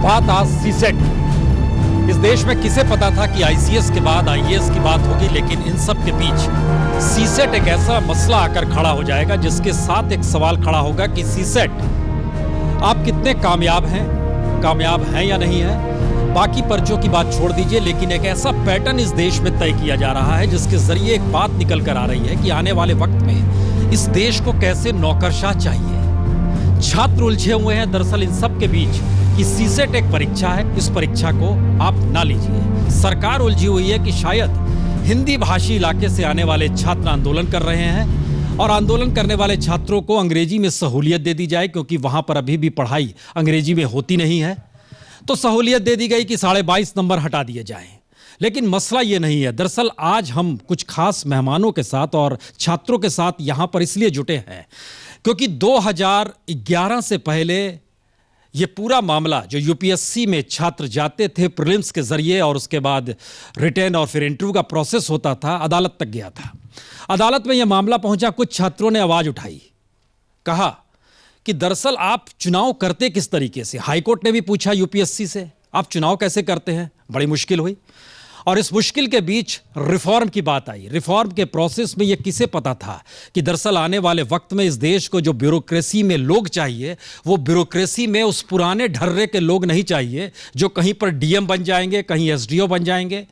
बात आज सीसेट। इस देश में किसे पता था कि आईसीएस के बाद आईएएस की बात होगी, लेकिन इन सब के बीच सीसेट एक ऐसा मसला आकर खड़ा हो जाएगा जिसके साथ एक सवाल खड़ा होगा कि सीसेट आप कितने कामयाब हैं या नहीं है। बाकी पर्चों की बात छोड़ दीजिए, लेकिन एक ऐसा पैटर्न इस देश में तय किया जा रहा है जिसके जरिए एक बात निकल कर आ रही है कि आने वाले वक्त में इस देश को कैसे नौकरशाह चाहिए। छात्र उलझे हुए हैं दरअसल इन सब के बीच कि सीसेट एक परीक्षा है, इस परीक्षा को आप ना लीजिए। सरकार उलझी हुई है कि शायद हिंदी भाषी इलाके से आने वाले छात्र आंदोलन कर रहे हैं और आंदोलन करने वाले छात्रों को अंग्रेजी में सहूलियत दे दी जाए, क्योंकि वहां पर अभी भी पढ़ाई अंग्रेजी में होती नहीं है। तो सहूलियत दे दी गई कि 22.5 नंबर हटा दिए जाएं। लेकिन मसला ये नहीं है। दरअसल आज हम कुछ खास मेहमानों के साथ और छात्रों के साथ यहां पर इसलिए जुटे हैं क्योंकि 2011 से पहले ये पूरा मामला जो यूपीएससी में छात्र जाते थे प्रीलिम्स के जरिए और उसके बाद रिटन और फिर इंटरव्यू का प्रोसेस होता था, अदालत तक गया था। अदालत में यह मामला पहुंचा, कुछ छात्रों ने आवाज उठाई, कहा कि दरअसल आप चुनाव करते किस तरीके से। हाईकोर्ट ने भी पूछा यूपीएससी से, आप चुनाव कैसे करते हैं। बड़ी मुश्किल हुई और इस मुश्किल के बीच रिफॉर्म की बात आई। रिफॉर्म के प्रोसेस में यह किसे पता था कि दरअसल आने वाले वक्त में इस देश को जो ब्यूरोक्रेसी में लोग चाहिए, वो ब्यूरोक्रेसी में उस पुराने ढर्रे के लोग नहीं चाहिए जो कहीं पर डीएम बन जाएंगे, कहीं एसडीओ बन जाएंगे,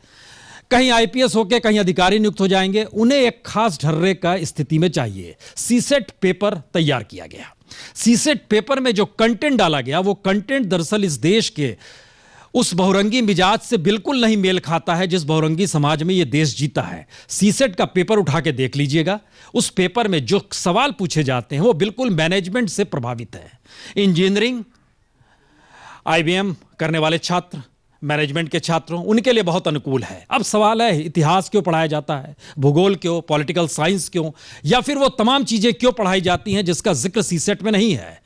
कहीं आईपीएस होकर कहीं अधिकारी नियुक्त हो जाएंगे। उन्हें एक खास ढर्रे का स्थिति में चाहिए। सीसेट पेपर तैयार किया गया। सीसेट पेपर में जो कंटेंट डाला गया, वो कंटेंट दरअसल इस देश के उस बहुरंगी मिजाज से बिल्कुल नहीं मेल खाता है जिस बहुरंगी समाज में यह देश जीता है। सीसेट का पेपर उठा के देख लीजिएगा। उस पेपर में जो सवाल पूछे जाते हैं वो बिल्कुल मैनेजमेंट से प्रभावित है। इंजीनियरिंग, आईबीएम करने वाले छात्र, मैनेजमेंट के छात्रों, उनके लिए बहुत अनुकूल है। अब सवाल है, इतिहास क्यों पढ़ाया जाता है, भूगोल क्यों, पॉलिटिकल साइंस क्यों, या फिर वो तमाम चीजें क्यों पढ़ाई जाती हैं जिसका जिक्र सीसेट में नहीं है।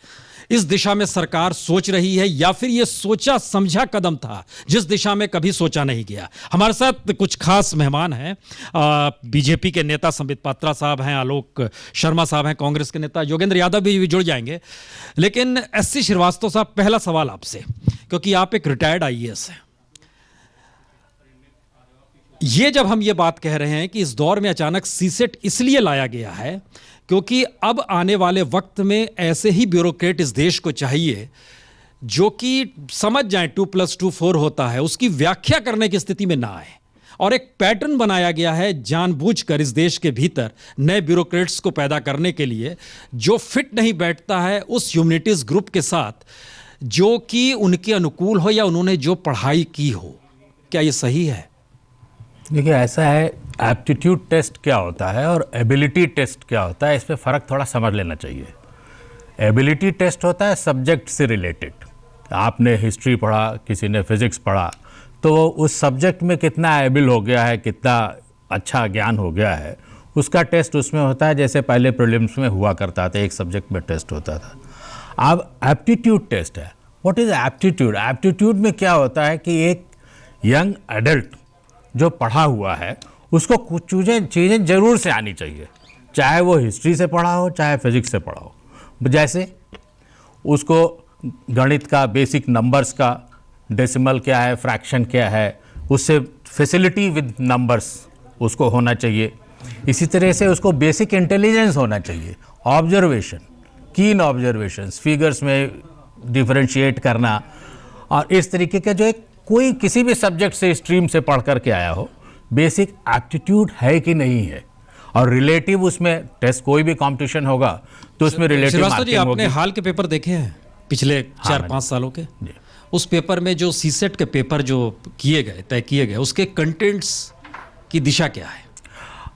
इस दिशा में सरकार सोच रही है या फिर यह सोचा समझा कदम था जिस दिशा में कभी सोचा नहीं गया। हमारे साथ कुछ खास मेहमान हैं। बीजेपी के नेता संबित पात्रा साहब हैं, आलोक शर्मा साहब हैं, कांग्रेस के नेता योगेंद्र यादव भी जुड़ जाएंगे। लेकिन एससी श्रीवास्तव साहब, पहला सवाल आपसे, क्योंकि आप एक रिटायर्ड आईएएस हैं। ये जब हम ये बात कह रहे हैं कि इस दौर में अचानक सीसेट इसलिए लाया गया है क्योंकि अब आने वाले वक्त में ऐसे ही ब्यूरोक्रेट इस देश को चाहिए जो कि समझ जाएं 2+2 4 होता है, उसकी व्याख्या करने की स्थिति में ना आए। और एक पैटर्न बनाया गया है जानबूझकर इस देश के भीतर नए ब्यूरोक्रेट्स को पैदा करने के लिए जो फिट नहीं बैठता है उस ह्यूमैनिटीज ग्रुप के साथ जो कि उनके अनुकूल हो या उन्होंने जो पढ़ाई की हो। क्या ये सही है? देखिए, ऐसा है, एप्टीट्यूड टेस्ट क्या होता है और एबिलिटी टेस्ट क्या होता है, इसमें फ़र्क थोड़ा समझ लेना चाहिए। एबिलिटी टेस्ट होता है सब्जेक्ट से रिलेटेड। आपने हिस्ट्री पढ़ा, किसी ने फिज़िक्स पढ़ा, तो वो उस सब्जेक्ट में कितना एबिल हो गया है, कितना अच्छा ज्ञान हो गया है, उसका टेस्ट उसमें होता है। जैसे पहले प्रीलिम्स में हुआ करता था, एक सब्जेक्ट में टेस्ट होता था। अब एप्टीट्यूड टेस्ट है। What is aptitude? एप्टीट्यूड में क्या होता है कि एक यंग एडल्ट जो पढ़ा हुआ है उसको कुछ चीज़ें ज़रूर से आनी चाहिए, चाहे वो हिस्ट्री से पढ़ा हो चाहे फिज़िक्स से पढ़ा हो। जैसे उसको गणित का बेसिक नंबर्स का, डेसिमल क्या है, फ्रैक्शन क्या है, उससे फैसिलिटी विद नंबर्स उसको होना चाहिए। इसी तरह से उसको बेसिक इंटेलिजेंस होना चाहिए, ऑब्जर्वेशन, कीन ऑब्जर्वेशंस, फिगर्स में डिफरेंशिएट करना, और इस तरीके का जो एक कोई किसी भी सब्जेक्ट से स्ट्रीम से पढ़ करके आया हो, बेसिक एप्टीट्यूड है कि नहीं है। और रिलेटिव उसमें टेस्ट, कोई भी कंपटीशन होगा तो उसमें रिलेटिव मार्किंग होगी। आपने हाल के पेपर देखे हैं पिछले 4-5 सालों के? उस पेपर में जो सीसेट के पेपर जो तय किए गए, उसके कंटेंट्स की दिशा क्या है?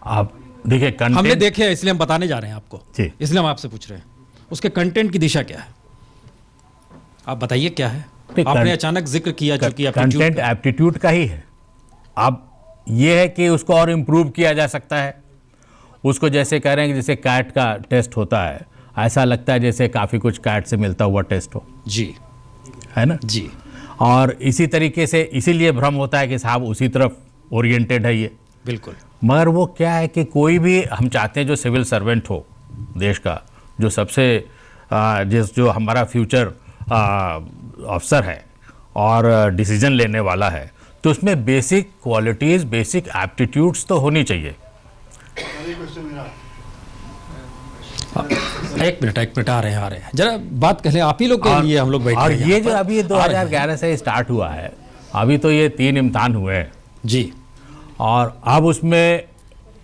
आप देखिए, कंटेंट हमने देखे हैं इसलिए हम बताने जा रहे हैं आपको, इसलिए हम आपसे पूछ रहे हैं उसके कंटेंट की दिशा क्या है। आप बताइए क्या है। आपने अचानक जिक्र किया जो कि कंटेंट एप्टीट्यूड का ही है। अब ये है कि उसको और इम्प्रूव किया जा सकता है। उसको जैसे कह रहे हैं कि जैसे कैट का टेस्ट होता है, ऐसा लगता है जैसे काफ़ी कुछ कैट से मिलता हुआ टेस्ट हो। जी, है ना जी। और इसी तरीके से इसीलिए भ्रम होता है कि साहब उसी तरफ ओरिएंटेड है ये। बिल्कुल। मगर वो क्या है कि कोई भी हम चाहते हैं जो सिविल सर्वेंट हो देश का, जो सबसे जो हमारा फ्यूचर अफसर है, और डिसीजन लेने वाला है, तो उसमें बेसिक क्वालिटीज़, बेसिक एप्टीट्यूड्स तो होनी चाहिए। एक मिनट आ रहे हैं जरा बात कर लें, आप ही लोग के लिए हम लोग बैठे और हैं ये जो अभी 2011 से स्टार्ट हुआ है, अभी तो ये 3 इम्तिहान हुए हैं जी, और अब उसमें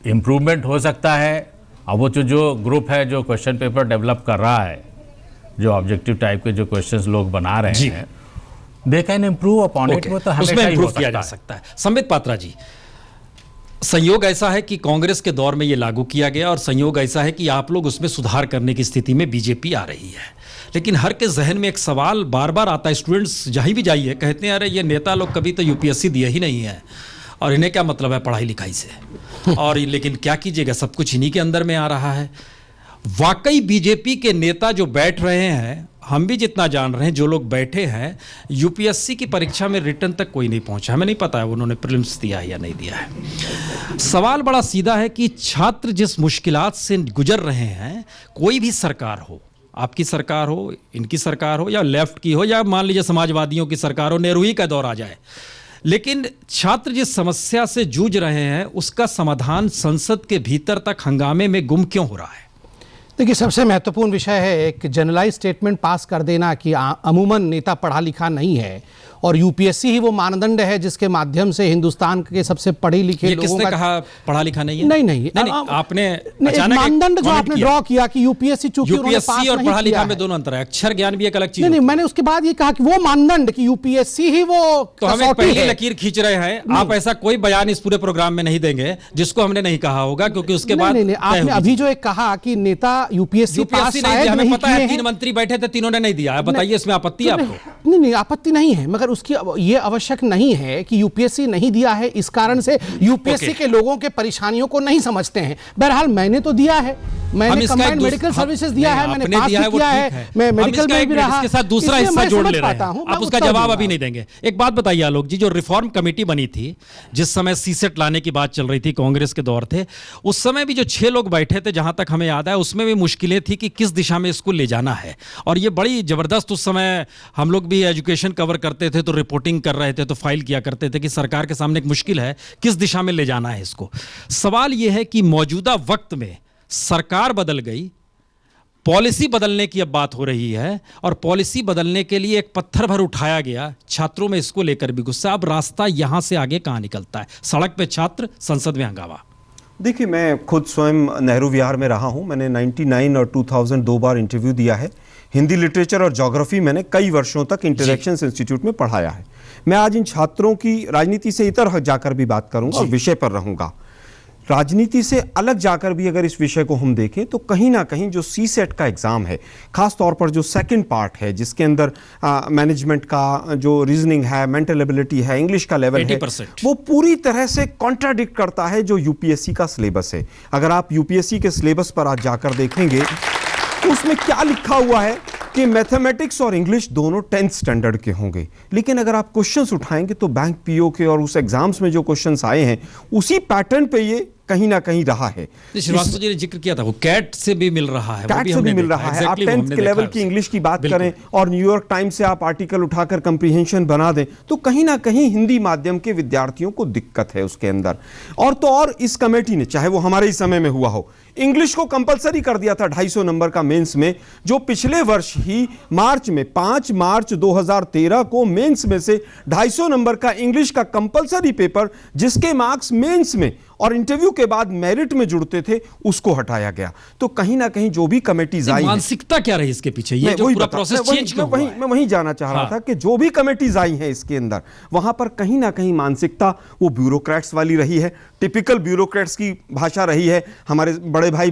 इम्प्रूवमेंट हो सकता है। अब वो जो ग्रुप है जो क्वेश्चन पेपर डेवलप कर रहा है, जो ऑब्जेक्टिव टाइप के जो क्वेश्चंस लोग बना रहे हैं, they can improve upon it, वो तो हमेशा उसमें ही इम्प्रूव हो किया जा सकता है। संबित पात्रा जी, संयोग ऐसा है कि कांग्रेस के दौर में ये लागू किया गया और संयोग ऐसा है कि आप लोग उसमें सुधार करने की स्थिति में बीजेपी आ रही है, लेकिन हर के जहन में एक सवाल बार बार आता है, स्टूडेंट्स जहाँ भी जाइए कहते हैं अरे ये नेता लोग कभी तो यूपीएससी दिए ही नहीं है और इन्हें क्या मतलब है पढ़ाई लिखाई से, और लेकिन क्या कीजिएगा, सब कुछ इन्हीं के अंदर में आ रहा है। वाकई बीजेपी के नेता जो बैठ रहे हैं, हम भी जितना जान रहे हैं, जो लोग बैठे हैं, यूपीएससी की परीक्षा में रिटर्न तक कोई नहीं पहुंचा। हमें नहीं पता है उन्होंने प्रीलिम्स दिया है या नहीं दिया है। सवाल बड़ा सीधा है कि छात्र जिस मुश्किलात से गुजर रहे हैं, कोई भी सरकार हो, आपकी सरकार हो, इनकी सरकार हो, या लेफ्ट की हो, या मान लीजिए समाजवादियों की सरकार हो, नेहरू ही का दौर आ जाए, लेकिन छात्र जिस समस्या से जूझ रहे हैं उसका समाधान संसद के भीतर तक हंगामे में गुम क्यों हो रहा है? देखिए, सबसे महत्वपूर्ण विषय है एक जनरलाइज स्टेटमेंट पास कर देना कि अमूमन नेता पढ़ा लिखा नहीं है और यूपीएससी ही वो मानदंड है जिसके माध्यम से हिंदुस्तान के सबसे पढ़े लिखे लोगों किसने का कहा पढ़ा लिखा नहीं है? नहीं, आपने अचानक मानदंड जो आपने ड्रॉ किया कि यूपीएससी चूंकि उन्होंने पास और नहीं पढ़ा लिखा किया में दोनों अंतर है, अक्षर ज्ञान भी एक अलग चीज नहीं, मैंने उसके बाद ये कहा कि वो मानदंड कि यूपीएससी ही वो तो हम एक पहली लकीर खींच रहे हैं। आप ऐसा कोई बयान इस पूरे प्रोग्राम में नहीं देंगे जिसको हमने नहीं कहा होगा, क्योंकि उसके बाद आपने अभी जो एक कहा कि नेता यूपीएससी पास नहीं, हमें पता है 3 मंत्री बैठे थे, तीनों ने नहीं दिया। बताइए इसमें आपत्ति है आपको? नहीं, आपत्ति नहीं है, मगर उसकी ये आवश्यक नहीं है कि यूपीएससी नहीं दिया है इस कारण से यूपीएससी के लोगों के परेशानियों को नहीं समझते हैं। बहरहाल मैंने तो दिया है, मैंने कंबाइंड मेडिकल सर्विसेज दिया है, मैंने पास भी किया है, मैं मेडिकल में भी रहा। इसके साथ दूसरा हिस्सा जोड़ ले रहे हैं, आप उसका जवाब अभी नहीं देंगे। एक बात बताइए आलोक जी, जो रिफॉर्म कमेटी बनी थी जिस समय सीसेट लाने की बात चल रही थी, कांग्रेस के दौर थे, उस समय भी जो 6 लोग बैठे थे, जहां तक हमें याद है, उसमें भी मुश्किलें थी कि किस दिशा में इसको ले जाना है। और ये बड़ी जबरदस्त, उस समय हम लोग भी एजुकेशन कवर करते थे तो रिपोर्टिंग कर रहे थे, तो फाइल किया करते थे कि सरकार के सामने एक मुश्किल है, किस दिशा में ले जाना है इसको। सवाल यह है कि मौजूदा वक्त में सरकार बदल गई, पॉलिसी बदलने की अब बात हो रही है, और पॉलिसी बदलने के लिए एक पत्थर भर उठाया गया, छात्रों में इसको लेकर भी गुस्सा। अब रास्ता यहां से आगे कहां निकलता है? सड़क पे छात्र, संसद में हंगामा। देखिए, मैं खुद स्वयं नेहरू विहार में रहा हूं। मैंने 99 और 2000 2 बार इंटरव्यू दिया है। हिंदी लिटरेचर और ज्योग्राफी मैंने कई वर्षों तक इंटरेक्शंस इंस्टीट्यूट में पढ़ाया है। मैं आज इन छात्रों की राजनीति से इतर जाकर भी बात करूंगा और विषय पर रहूंगा। राजनीति से अलग जाकर भी अगर इस विषय को हम देखें तो कहीं ना कहीं जो सीसेट का एग्जाम है, खास तौर पर जो सेकंड पार्ट है जिसके अंदर मैनेजमेंट का जो रीजनिंग है, मेंटल एबिलिटी है, इंग्लिश का लेवल है, वो पूरी तरह से कॉन्ट्राडिक्ट करता है जो यूपीएससी का सिलेबस है। अगर आप यूपीएससी के सिलेबस पर आज जाकर देखेंगे तो उसमें क्या लिखा हुआ है कि मैथमेटिक्स और इंग्लिश दोनों 10th स्टैंडर्ड के होंगे, लेकिन अगर आप क्वेश्चंस उठाएंगे तो बैंक पीओ के और उस एग्जाम्स में जो क्वेश्चंस आए हैं उसी पैटर्न पे ये कहीं ना कहीं रहा है। श्रीवास्तव जी ने जिक्र किया था, वो कैट से भी मिल रहा है, कैट से भी मिल रहा है। आप 10th के लेवल की इंग्लिश की बात करें और न्यूयॉर्क टाइम्स से आप आर्टिकल उठाकर कंप्रीहेंशन बना दें तो कहीं ना कहीं हिंदी माध्यम के विद्यार्थियों को दिक्कत है उसके अंदर। और तो और इस कमेटी ने, चाहे वो हमारे ही समय में हुआ हो, इंग्लिश को कंपलसरी कर दिया था 250 नंबर का मेंस में, जो पिछले वर्ष ही मार्च में 5 मार्च 2013 को मेंस में से 250 नंबर का इंग्लिश का कंपलसरी पेपर जिसके मार्क्स मेंस में और इंटरव्यू के बाद मेरिट में जुड़ते थे उसको हटाया गया। तो कहीं ना कहीं जो भी कमेटीज आई, मानसिकता क्या रही इसके पीछे? ये जो पूरा प्रोसेस चेंज क्यों हुआ है? मैं वही जाना चाह रहा था कि जो भी कमेटीज आई हैं इसके अंदर, वहां पर कहीं ना कहीं मानसिकता वो ब्यूरोक्रेट्स वाली रही है, टिपिकल ब्यूरोक्रेट्स की भाषा रही है। हमारे बड़े भाई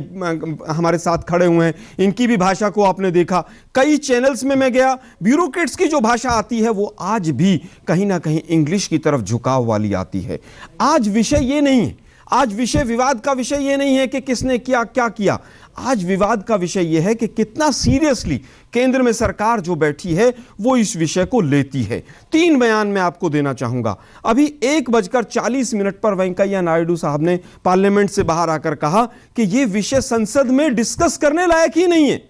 हमारे साथ खड़े हुए हैं, इनकी भी भाषा को आपने देखा। कई चैनल्स में मैं गया, ब्यूरोक्रेट्स की जो भाषा आती है वो आज भी कहीं ना कहीं इंग्लिश की तरफ झुकाव वाली आती है। आज विषय ये नहीं है, आज विषय विवाद का विषय यह नहीं है कि किसने किया क्या किया। आज विवाद का विषय यह है कि कितना सीरियसली केंद्र में सरकार जो बैठी है वो इस विषय को लेती है। 3 बयान मैं आपको देना चाहूंगा। अभी 1:40 पर वेंकैया नायडू साहब ने पार्लियामेंट से बाहर आकर कहा कि यह विषय संसद में डिस्कस करने लायक ही नहीं है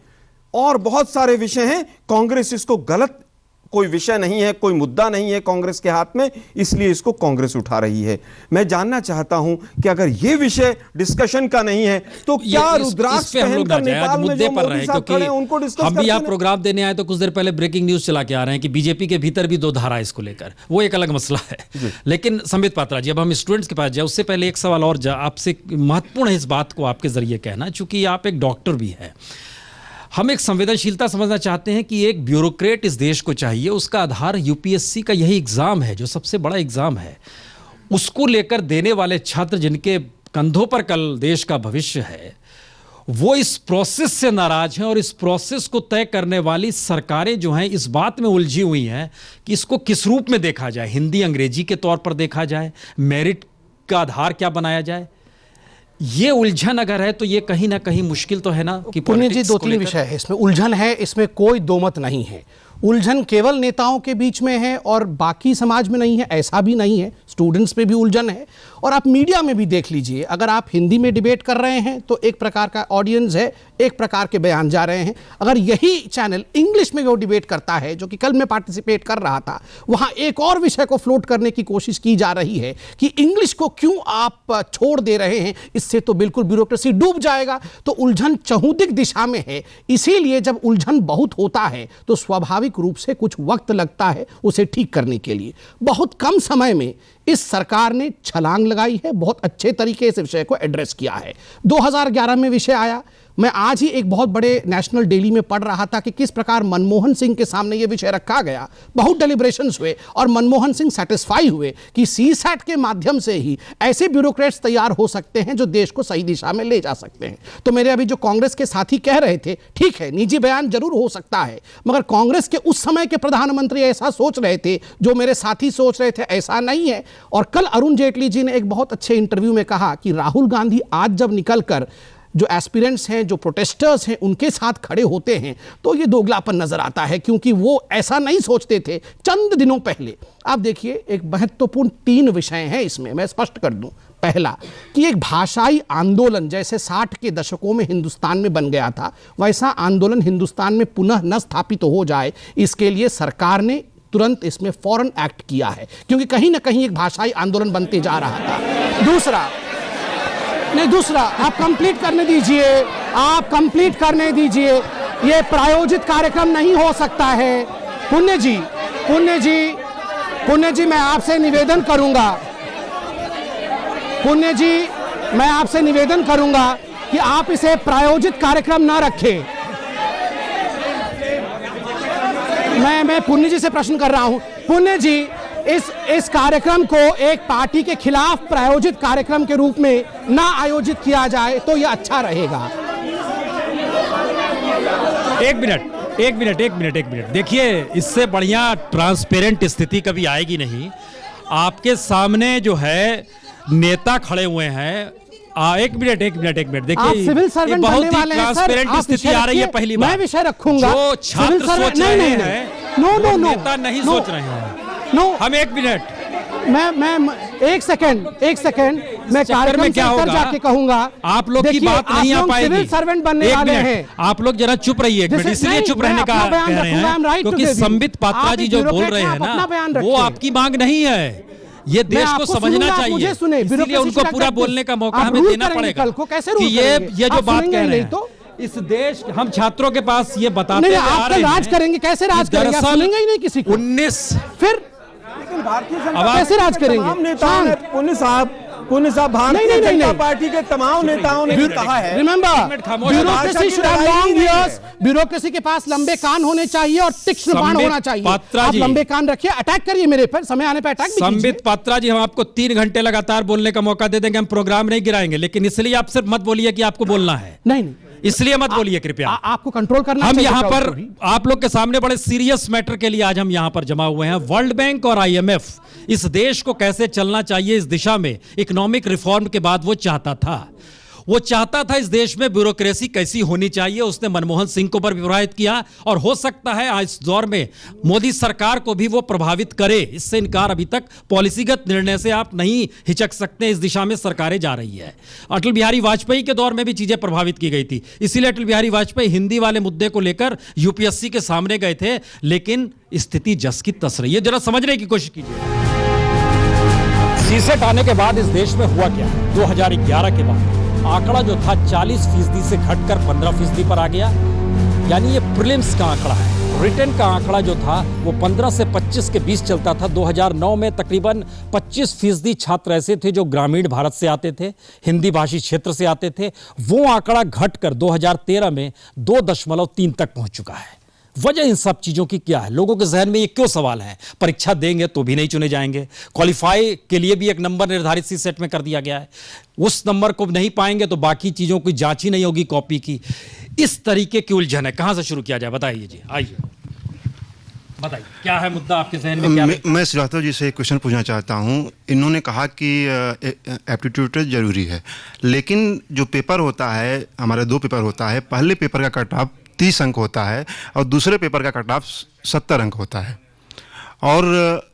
और बहुत सारे विषय हैं, कांग्रेस इसको गलत कोई विषय नहीं है, कोई मुद्दा नहीं है कांग्रेस के हाथ में, इसलिए इसको कांग्रेस उठा रही है। मैं जानना चाहता हूं कि अगर ये विषय डिस्कशन का नहीं है तो क्या रुद्राक्ष पहनकर नेपाल में जो मोदी साहब खड़े हैं उनको डिस्कस हम भी यहाँ प्रोग्राम देने आए तो कुछ देर पहले ब्रेकिंग न्यूज चला के आ रहे हैं कि बीजेपी के भीतर भी दो धारा है इसको लेकर, वो एक अलग मसला है। लेकिन संबित पात्रा जी, अब हम स्टूडेंट्स के पास जाए उससे पहले एक सवाल और आपसे महत्वपूर्ण है इस बात को आपके जरिए कहना, चूंकि आप एक डॉक्टर भी हैं। हम एक संवेदनशीलता समझना चाहते हैं कि एक ब्यूरोक्रेट इस देश को चाहिए, उसका आधार यूपीएससी का यही एग्जाम है जो सबसे बड़ा एग्जाम है। उसको लेकर देने वाले छात्र जिनके कंधों पर कल देश का भविष्य है, वो इस प्रोसेस से नाराज हैं और इस प्रोसेस को तय करने वाली सरकारें जो हैं इस बात में उलझी हुई हैं कि इसको किस रूप में देखा जाए, हिंदी अंग्रेजी के तौर पर देखा जाए, मेरिट का आधार क्या बनाया जाए। ये उलझन अगर है तो ये कहीं ना कहीं मुश्किल तो है ना कि पुण्य जी, दो तीन विषय है इसमें, उलझन है, इसमें कोई दो मत नहीं है। उलझन केवल नेताओं के बीच में है और बाकी समाज में नहीं है, ऐसा भी नहीं है। स्टूडेंट्स पे भी उलझन है और आप मीडिया में भी देख लीजिए, अगर आप हिंदी में डिबेट कर रहे हैं तो एक प्रकार का ऑडियंस है, एक प्रकार के बयान जा रहे हैं। अगर यही चैनल इंग्लिश में वो डिबेट करता है, जो कि कल मैं पार्टिसिपेट कर रहा था, वहां एक और विषय को फ्लोट करने की कोशिश की जा रही है कि इंग्लिश को क्यों आप छोड़ दे रहे हैं, इससे तो बिल्कुल ब्यूरोक्रेसी डूब जाएगा। तो उलझन चहुंदिक दिशा में है। इसीलिए जब उलझन बहुत होता है तो स्वाभाविक रूप से कुछ वक्त लगता है उसे ठीक करने के लिए। बहुत कम समय में इस सरकार ने छलांग लगाई है, बहुत अच्छे तरीके से विषय को एड्रेस किया है। 2011 में विषय आया, मैं आज ही एक बहुत बड़े नेशनल डेली में पढ़ रहा था कि किस प्रकार मनमोहन सिंह के सामने यह विषय रखा गया। बहुत डेलिब्रेशंस हुए और मनमोहन सिंह सेटिस्फाई हुए कि सीसैट के माध्यम से ही ऐसे ब्यूरोक्रेट्स तैयार हो सकते हैं जो देश को सही दिशा में ले जा सकते हैं। तो मेरे अभी जो कांग्रेस के साथी कह रहे थे, ठीक है, निजी बयान जरूर हो सकता है, मगर कांग्रेस के उस समय के प्रधानमंत्री ऐसा सोच रहे थे जो मेरे साथी सोच रहे थे, ऐसा नहीं है। और कल अरुण जेटली जी ने एक बहुत अच्छे इंटरव्यू में कहा कि राहुल गांधी आज जब निकलकर जो एस्पिरेंट्स हैं, जो प्रोटेस्टर्स हैं, उनके साथ खड़े होते हैं तो ये दोगलापन नजर आता है, क्योंकि वो ऐसा नहीं सोचते थे चंद दिनों पहले। आप देखिए, एक महत्वपूर्ण 3 विषय हैं इसमें, मैं स्पष्ट कर दूं। पहला कि एक भाषाई आंदोलन जैसे 60 के दशकों में हिंदुस्तान में बन गया था, वैसा आंदोलन हिंदुस्तान में पुनः न स्थापित हो जाए, इसके लिए सरकार ने तुरंत इसमें फौरन एक्ट किया है, क्योंकि कहीं ना कहीं एक भाषाई आंदोलन बनते जा रहा था। दूसरा आप कंप्लीट करने दीजिए, आप कंप्लीट करने दीजिए। ये प्रायोजित कार्यक्रम नहीं हो सकता है। पुण्य जी मैं आपसे निवेदन करूंगा, पुण्य जी मैं आपसे निवेदन करूंगा कि आप इसे प्रायोजित कार्यक्रम ना रखें। मैं पुण्य जी से प्रश्न कर रहा हूं। पुण्य जी, इस कार्यक्रम को एक पार्टी के खिलाफ प्रायोजित कार्यक्रम के रूप में ना आयोजित किया जाए तो यह अच्छा रहेगा। एक मिनट देखिए, इससे बढ़िया ट्रांसपेरेंट स्थिति कभी आएगी नहीं। आपके सामने जो है नेता खड़े हुए हैं। एक मिनट देखिए, सिविल सर्वेंट बहुत ही वाले हैं, ट्रांसपेरेंट स्थिति आ रही है। पहली बार मैं विषय रखूंगा, जो छात्र सोच रहे हैं, नो नेता नहीं सोच रहे हैं। हम एक सेकंड मैं कार्यक्रम क्या होगा जाके कहूंगा। आप लोग की बात नहीं आ पाएगी। सिविल सर्वेंट बनने वाले हैं। आप लोग जरा चुप रहिए एक मिनट, इसलिए चुप रहने का कह रहे हैं क्योंकि संबित पात्रा जी जो बोल रहे हैं ना, वो आपकी मांग नहीं है। ये देश को समझना चाहिए, इसलिए उनको पूरा बोलने का मौका हमें देना पड़ेगा कि ये जो बात कह रहे हैं, इस देश, हम छात्रों के पास ये बताते आ रहे हैं, राज करेंगे, कैसे राज करेंगे? आप सुनेंगे ही नहीं किसी को। 19 फिर कैसे राज करेंगे? पुण्य साहब, भारतीय जनता पार्टी के तमाम नेताओं ने भी कहा है, रिमेंबर, ब्यूरोक्रेसी के पास लंबे कान होने चाहिए और तीक्ष्ण बाण होना चाहिए। आप लंबे कान रखिए, अटैक करिए मेरे पर, समय आने पर अटैक। संबित पात्रा जी, हम आपको 3 घंटे लगातार बोलने का मौका दे देंगे, हम प्रोग्राम नहीं गिराएंगे, लेकिन इसलिए आप सिर्फ मत बोलिए कि आपको बोलना है। नहीं, इसलिए मत बोलिए कृपया। आपको कंट्रोल करना हम यहाँ पर आप लोग के सामने बड़े सीरियस मैटर के लिए आज हम यहाँ पर जमा हुए हैं। वर्ल्ड बैंक और IMF इस देश को कैसे चलना चाहिए इस दिशा में इकोनॉमिक रिफॉर्म के बाद वो चाहता था। वो चाहता था इस देश में ब्यूरोक्रेसी कैसी होनी चाहिए, उसने मनमोहन सिंह को पर प्रभावित किया और हो सकता है आज इस दौर में मोदी सरकार को भी वो प्रभावित करे। इससे इनकार अभी तक पॉलिसीगत निर्णय से आप नहीं हिचक सकते, इस दिशा में सरकारें जा रही है। अटल बिहारी वाजपेयी के दौर में भी चीजें प्रभावित की गई थी, इसीलिए अटल बिहारी वाजपेयी हिंदी वाले मुद्दे को लेकर यूपीएससी के सामने गए थे, लेकिन स्थिति जस की तस रही है। जरा समझने की कोशिश कीजिए, सीसेट आने के बाद इस देश में हुआ क्या। 2011 के बाद आंकड़ा जो था 40% से घटकर 15% पर आ गया, यानी ये प्रीलिम्स का आंकड़ा है। रिटन का आंकड़ा जो था वो 15 से 25 के बीच चलता था। 2009 में तकरीबन 25% छात्र ऐसे थे जो ग्रामीण भारत से आते थे, हिंदी भाषी क्षेत्र से आते थे। वो आंकड़ा घटकर 2013 में 2.3 तक पहुंच चुका है। वजह इन सब चीज़ों की क्या है? लोगों के जहन में ये क्यों सवाल है? परीक्षा देंगे तो भी नहीं चुने जाएंगे, क्वालिफाई के लिए भी एक नंबर निर्धारित सी सेट में कर दिया गया है, उस नंबर को नहीं पाएंगे तो बाकी चीज़ों की जांच ही नहीं होगी कॉपी की। इस तरीके की उलझन है। कहाँ से शुरू किया जाए, बताइए जी, आइए बताइए क्या है मुद्दा आपके जहन में? क्या मैं श्रीवास्तव जी से एक क्वेश्चन पूछना चाहता हूँ। इन्होंने कहा कि एप्टीट्यूड टेस्ट जरूरी है, लेकिन जो पेपर होता है, हमारे 2 पेपर होता है। पहले पेपर का कट ऑफ 30 अंक होता है और दूसरे पेपर का कट ऑफ 70 अंक होता है। और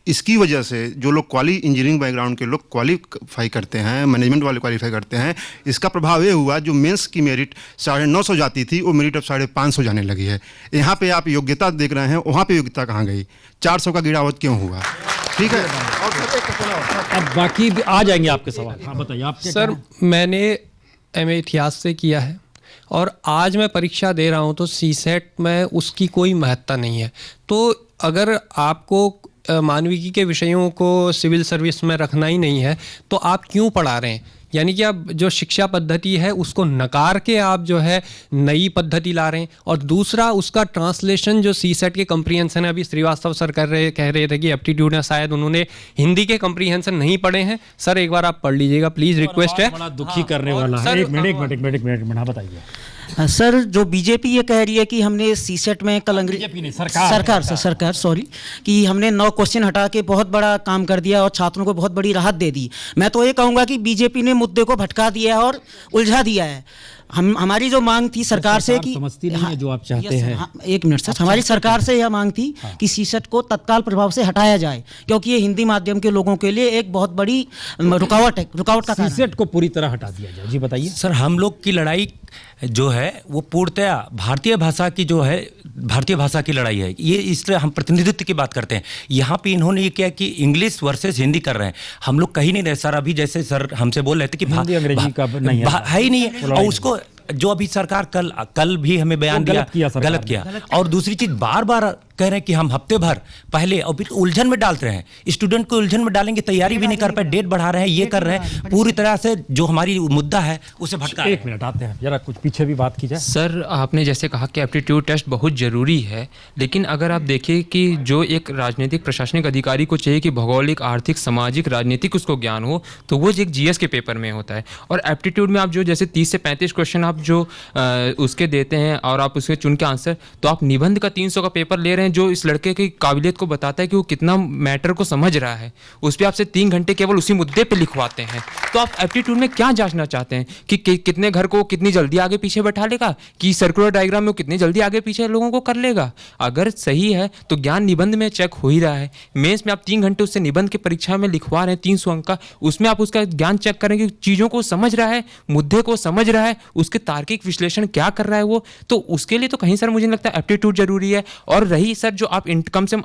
इसकी वजह से जो लोग इंजीनियरिंग बैकग्राउंड के लोग क्वालिफाई करते हैं, मैनेजमेंट वाले क्वालिफाई करते हैं, इसका प्रभाव ये हुआ जो मेंस की मेरिट 950 जाती थी वो मेरिट अब 550 जाने लगी है। यहाँ पे आप योग्यता देख रहे हैं, वहाँ पे योग्यता कहाँ गई? 400 का गिरावट क्यों हुआ? ठीक है, अब बाकी आ जाएंगे आपके सवाल। हाँ बताइए आप। सर, मैंने एमए इतिहास से किया है और आज मैं परीक्षा दे रहा हूं तो सीसेट में उसकी कोई महत्ता नहीं है। तो अगर आपको मानविकी के विषयों को सिविल सर्विस में रखना ही नहीं है तो आप क्यों पढ़ा रहे हैं? यानी कि आप जो शिक्षा पद्धति है उसको नकार के आप जो है नई पद्धति ला रहे हैं। और दूसरा, उसका ट्रांसलेशन जो सीसेट के कम्प्रीहेंशन है, अभी श्रीवास्तव सर कह रहे थे कि एप्टीट्यूड में शायद उन्होंने हिंदी के कम्प्रीहेंशन नहीं पढ़े हैं। सर एक बार आप पढ़ लीजिएगा प्लीज, रिक्वेस्ट है। बड़ा दुखी करने वाला है। एक मिनट बताइए सर, जो बीजेपी ये कह रही है कि हमने सीसेट में कल अंग्रेजी सरकार सॉरी कि हमने 9 क्वेश्चन हटा के बहुत बड़ा काम कर दिया और छात्रों को बहुत बड़ी राहत दे दी। मैं तो ये कहूँगा कि बीजेपी ने मुद्दे को भटका दिया है और उलझा दिया है। हमारी जो मांग थी सरकार से कि समझती नहीं है जो आप चाहते हैं। एक मिनट सर, हमारी सरकार से यह मांग थी कि सीसेट को तत्काल प्रभाव से हटाया जाए, क्योंकि ये हिंदी माध्यम के लोगों के लिए एक बहुत बड़ी रुकावट का कारण। सीसेट को पूरी तरह हटा दिया जाए। जी बताइए सर। हम लोग की लड़ाई जो है वो पूर्णतया भारतीय भाषा की जो है, भारतीय भाषा की लड़ाई है ये। इसलिए हम प्रतिनिधित्व की बात करते हैं। यहाँ पे इन्होंने ये किया कि इंग्लिश वर्सेस हिंदी कर रहे हैं। हम लोग कहीं नहीं रहे सर। अभी जैसे सर हमसे बोल रहे थे कि हिंदी अंग्रेजी का नहीं है ही नहीं है, और उसको जो अभी सरकार कल भी हमें बयान दिया गलत किया। और दूसरी चीज बार बार कह रहे हैं कि हम हफ्ते भर पहले और फिर उलझन में डालते रहे हैं। स्टूडेंट को उलझन में डालेंगे, तैयारी भी नहीं कर पाए, डेट बढ़ा रहे हैं, ये कर रहे हैं, पूरी तरह से जो हमारी मुद्दा है उसे भटका। एक मिनट आते हैं, जरा कुछ पीछे भी बात की जाए। सर, आपने जैसे कहा कि एप्टीट्यूड टेस्ट बहुत ज़रूरी है, लेकिन अगर आप देखें कि जो एक राजनीतिक प्रशासनिक अधिकारी को चाहिए कि भौगोलिक, आर्थिक, सामाजिक, राजनीतिक उसको ज्ञान हो, तो वो एक जीएस के पेपर में होता है। और एप्टीट्यूड में आप जो जैसे 30 से 35 क्वेश्चन आप जो उसके देते हैं और आप उसके चुन के आंसर, तो आप निबंध का 300 का पेपर ले रहे हैं जो इस लड़के की काबिलियत को बताता है कि वो कितना मैटर को समझ रहा है। उस पर आपसे 3 घंटे केवल उसी मुद्दे पे लिखवाते हैं। तो आप एप्टीट्यूड में क्या जांचना चाहते हैं कि कितने घर को कितनी जल्दी आगे पीछे बैठा लेगा, कि सर्कुलर डायग्राम में वो कितनी जल्दी आगे पीछे लोगों को कर लेगा? अगर सही है तो ज्ञान निबंध में चेक हो ही रहा है। मेंस में आप 3 घंटे उससे निबंध की परीक्षा में लिखवा रहे हैं 300 अंक का, उसमें आप उसका ज्ञान चेक करेंगे, चीज़ों को समझ रहा है, मुद्दे को समझ रहा है, उसके तार्किक विश्लेषण क्या कर रहा है वो। तो उसके लिए तो कहीं सर मुझे नहीं लगता एप्टीट्यूड जरूरी है। और रही सर जो आप कम से कम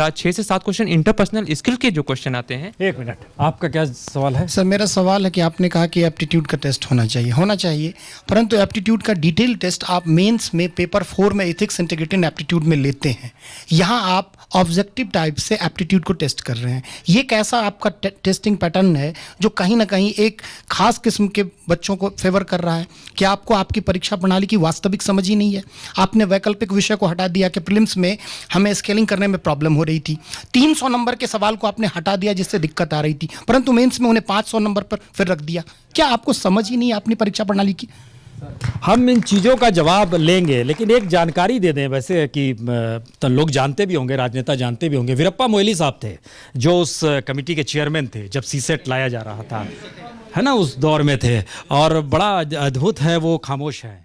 6 से 7 क्वेश्चन इंटरपर्सनल स्किल के जो क्वेश्चन आते हैं। एक मिनट, आपका क्या सवाल है? सर, मेरा सवाल है कि आपने कहा कि एप्टीट्यूड का टेस्ट होना चाहिए, परंतु एप्टीट्यूड का डिटेल टेस्ट आप मेंस में पेपर 4 में एथिक्स इंटीग्रेटेड एप्टीट्यूड में लेते हैं। यहाँ आप ऑब्जेक्टिव टाइप से एप्टीट्यूड को टेस्ट कर रहे हैं। ये कैसा आपका टेस्टिंग पैटर्न है जो कहीं ना कहीं एक खास किस्म के बच्चों को फेवर कर रहा है? क्या आपको आपकी परीक्षा प्रणाली की वास्तविक समझ ही नहीं है? आपने वैकल्पिक विषय को हटा दिया कि प्रीलिम्स में हमें स्केलिंग करने में प्रॉब्लम हो रही थी, 300 नंबर के सवाल को आपने हटा दिया जिससे दिक्कत आ रही थी, परंतु मेंस में उन्हें 500 नंबर पर फिर रख दिया। क्या आपको समझ ही नहीं है अपनी परीक्षा प्रणाली की? हम इन चीज़ों का जवाब लेंगे, लेकिन एक जानकारी दे दें वैसे कि तो लोग जानते भी होंगे, राजनेता जानते भी होंगे। वीरप्पा मोइली साहब थे जो उस कमेटी के चेयरमैन थे जब सीसेट लाया जा रहा था। है ना, उस दौर में थे और बड़ा अद्भुत है, वो खामोश है।